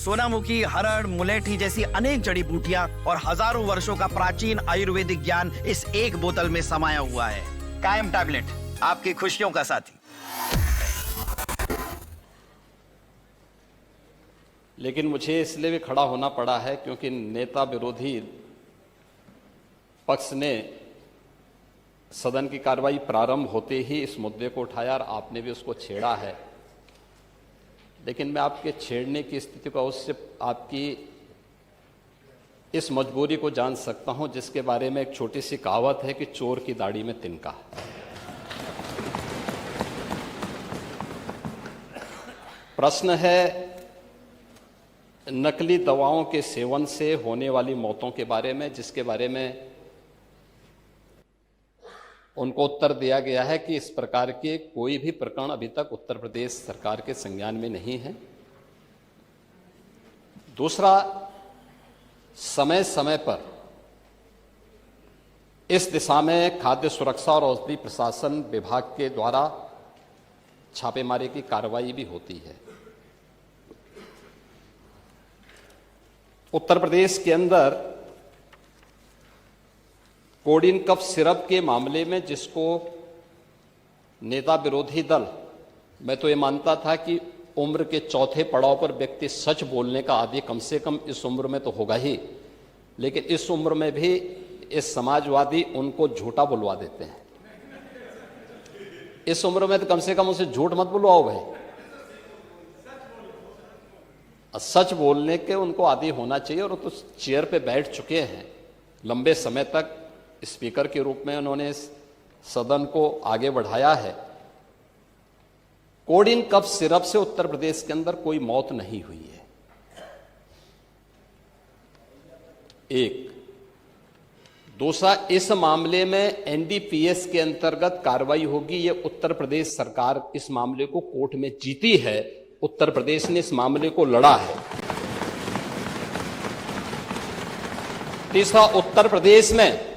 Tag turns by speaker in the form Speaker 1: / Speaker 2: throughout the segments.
Speaker 1: सोनामुखी, हरड़, मुलेठी जैसी अनेक जड़ी बूटियां और हजारों वर्षों का प्राचीन आयुर्वेदिक ज्ञान इस एक बोतल में समाया हुआ है। कायम टैबलेट, आपकी खुशियों का साथी।
Speaker 2: लेकिन मुझे इसलिए भी खड़ा होना पड़ा है क्योंकि नेता विरोधी पक्ष ने सदन की कार्रवाई प्रारंभ होते ही इस मुद्दे को उठाया और आपने भी उसको छेड़ा है। लेकिन मैं आपके छेड़ने की स्थिति को उससे आपकी इस मजबूरी को जान सकता हूं, जिसके बारे में एक छोटी सी कहावत है कि चोर की दाढ़ी में तिनका। प्रश्न है नकली दवाओं के सेवन से होने वाली मौतों के बारे में, जिसके बारे में उनको उत्तर दिया गया है कि इस प्रकार के कोई भी प्रकरण अभी तक उत्तर प्रदेश सरकार के संज्ञान में नहीं है। दूसरा, समय समय पर इस दिशा में खाद्य सुरक्षा और औषधि प्रशासन विभाग के द्वारा छापेमारी की कार्रवाई भी होती है। उत्तर प्रदेश के अंदर कोडिन कफ सिरप के मामले में, जिसको नेता विरोधी दल, मैं तो ये मानता था कि उम्र के चौथे पड़ाव पर व्यक्ति सच बोलने का आदी कम से कम इस उम्र में तो होगा ही, लेकिन इस उम्र में भी इस समाजवादी उनको झूठा बुलवा देते हैं। इस उम्र में तो कम से कम उसे झूठ मत बुलवाओ भाई, सच बोलने के उनको आदी होना चाहिए। और तो चेयर पे बैठ चुके हैं लंबे समय तक, स्पीकर के रूप में उन्होंने सदन को आगे बढ़ाया है। कोडिन कफ सिरप से उत्तर प्रदेश के अंदर कोई मौत नहीं हुई है। एक। दूसरा, इस मामले में एनडीपीएस के अंतर्गत कार्रवाई होगी। यह उत्तर प्रदेश सरकार इस मामले को कोर्ट में जीती है, उत्तर प्रदेश ने इस मामले को लड़ा है। तीसरा, उत्तर प्रदेश में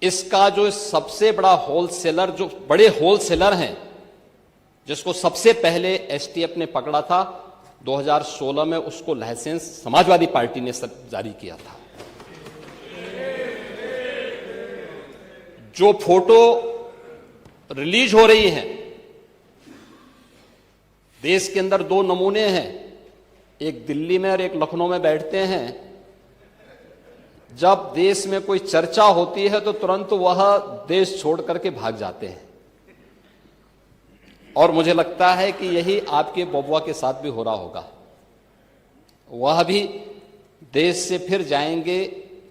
Speaker 2: इसका जो सबसे बड़ा होलसेलर, जो बड़े होलसेलर हैं, जिसको सबसे पहले एसटीएफ ने पकड़ा था 2016 में, उसको लाइसेंस समाजवादी पार्टी ने जारी किया था। जो फोटो रिलीज हो रही हैं, देश के अंदर दो नमूने हैं, एक दिल्ली में और एक लखनऊ में बैठते हैं। जब देश में कोई चर्चा होती है तो तुरंत वह देश छोड़ करके भाग जाते हैं। और मुझे लगता है कि यही आपके बबुआ के साथ भी हो रहा होगा। वह भी देश से फिर जाएंगे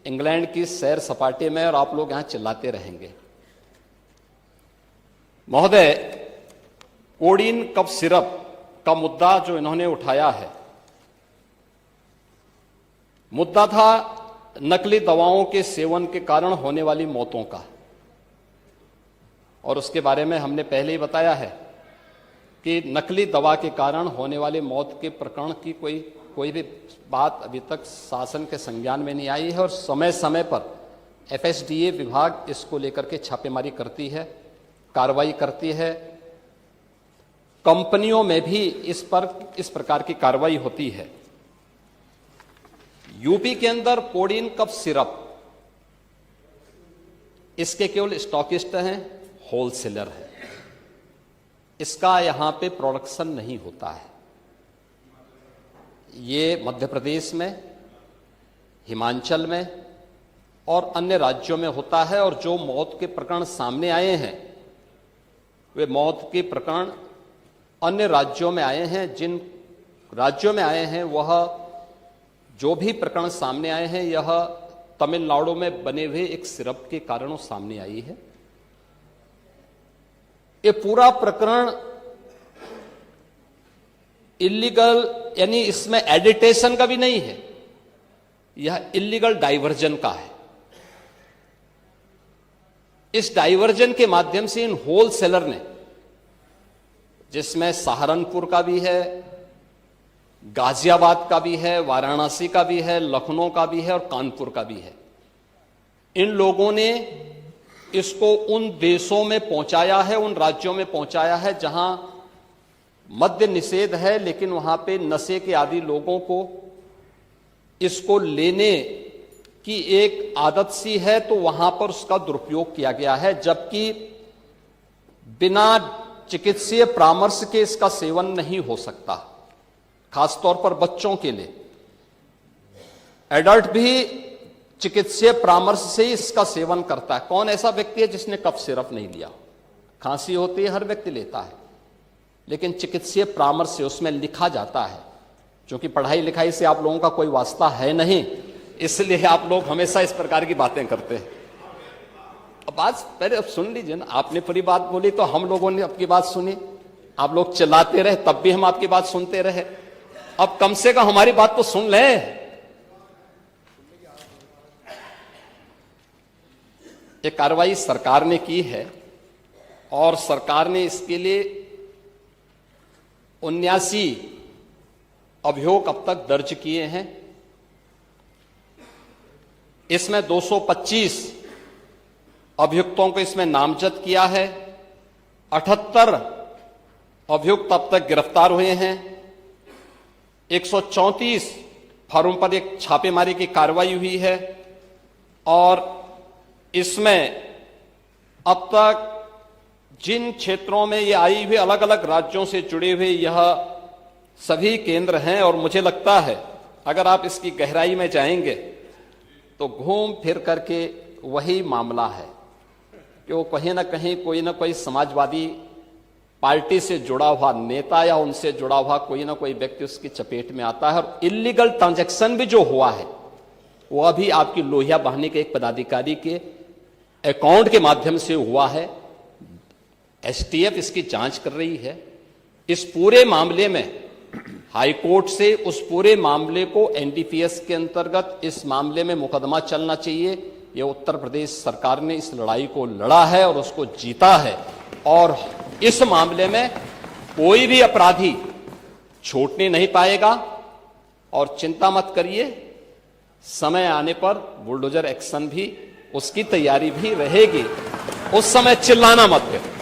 Speaker 2: इंग्लैंड की सैर सपाटे में और आप लोग यहां चिल्लाते रहेंगे। महोदय, कोडिन कफ सिरप का मुद्दा जो इन्होंने उठाया है, मुद्दा था नकली दवाओं के सेवन के कारण होने वाली मौतों का। और उसके बारे में हमने पहले ही बताया है कि नकली दवा के कारण होने वाली मौत के प्रकरण की कोई भी बात अभी तक शासन के संज्ञान में नहीं आई है। और समय समय पर एफएसडीए विभाग इसको लेकर के छापेमारी करती है, कार्रवाई करती है। कंपनियों में भी इस प्रकार की कार्रवाई होती है। यूपी के अंदर कोडिन कफ सिरप, इसके केवल स्टॉकिस्ट हैं, होलसेलर है। इसका यहां पे प्रोडक्शन नहीं होता है। ये मध्य प्रदेश में, हिमाचल में और अन्य राज्यों में होता है। और जो मौत के प्रकरण सामने आए हैं, वे मौत के प्रकरण अन्य राज्यों में आए हैं। जिन राज्यों में आए हैं, वह जो भी प्रकरण सामने आए हैं, यह तमिलनाडु में बने हुए एक सिरप के कारण सामने आई है। ये पूरा प्रकरण इलीगल, यानी इसमें एडिटेशन का भी नहीं है, यह इलीगल डाइवर्जन का है। इस डाइवर्जन के माध्यम से इन होलसेलर ने, जिसमें सहारनपुर का भी है, गाजियाबाद का भी है, वाराणसी का भी है, लखनऊ का भी है और कानपुर का भी है, इन लोगों ने इसको उन देशों में पहुंचाया है, उन राज्यों में पहुंचाया है जहां मद्य निषेध है, लेकिन वहां पे नशे के आदी लोगों को इसको लेने की एक आदत सी है, तो वहां पर उसका दुरुपयोग किया गया है, जबकि बिना चिकित्सीय परामर्श के इसका सेवन नहीं हो सकता, खासतौर पर बच्चों के लिए। एडल्ट भी चिकित्सीय परामर्श से ही इसका सेवन करता है। कौन ऐसा व्यक्ति है जिसने कफ सिरप नहीं लिया? खांसी होती है, हर व्यक्ति लेता है, लेकिन चिकित्सीय परामर्श से उसमें लिखा जाता है। क्योंकि पढ़ाई लिखाई से आप लोगों का कोई वास्ता है नहीं, इसलिए आप लोग हमेशा इस प्रकार की बातें करते हैं। अब बात पहले अब सुन लीजिए ना, आपने पूरी बात बोली तो हम लोगों ने आपकी बात सुनी, आप लोग चिल्लाते रहे तब भी हम आपकी बात सुनते रहे। अब कम से कम हमारी बात तो सुन लें। ये कार्रवाई सरकार ने की है और सरकार ने इसके लिए 79 अभियोग अब तक दर्ज किए हैं। इसमें 225 अभियुक्तों को इसमें नामजद किया है। 78 अभियुक्त अब तक गिरफ्तार हुए हैं। 134 फर्म पर एक छापेमारी की कार्रवाई हुई है और इसमें अब तक जिन क्षेत्रों में ये आई हुई अलग अलग राज्यों से जुड़े हुए यह सभी केंद्र हैं, और मुझे लगता है अगर आप इसकी गहराई में जाएंगे तो घूम फिर करके वही मामला है कि वो कहीं ना कहीं कोई ना कोई समाजवादी पार्टी से जुड़ा हुआ नेता या उनसे जुड़ा हुआ कोई ना कोई व्यक्ति उसकी चपेट में आता है। और इलीगल ट्रांजैक्शन भी जो हुआ है वह भी आपकी लोहिया बहाने के एक पदाधिकारी के अकाउंट के माध्यम से हुआ है। एसटीएफ इसकी जांच कर रही है। इस पूरे मामले में हाईकोर्ट से उस पूरे मामले को एनडीपीएस के अंतर्गत इस मामले में मुकदमा चलना चाहिए। यह उत्तर प्रदेश सरकार ने इस लड़ाई को लड़ा है और उसको जीता है, और इस मामले में कोई भी अपराधी छूटने नहीं पाएगा। और चिंता मत करिए, समय आने पर बुलडोजर एक्शन भी उसकी तैयारी भी रहेगी। उस समय चिल्लाना मत करो।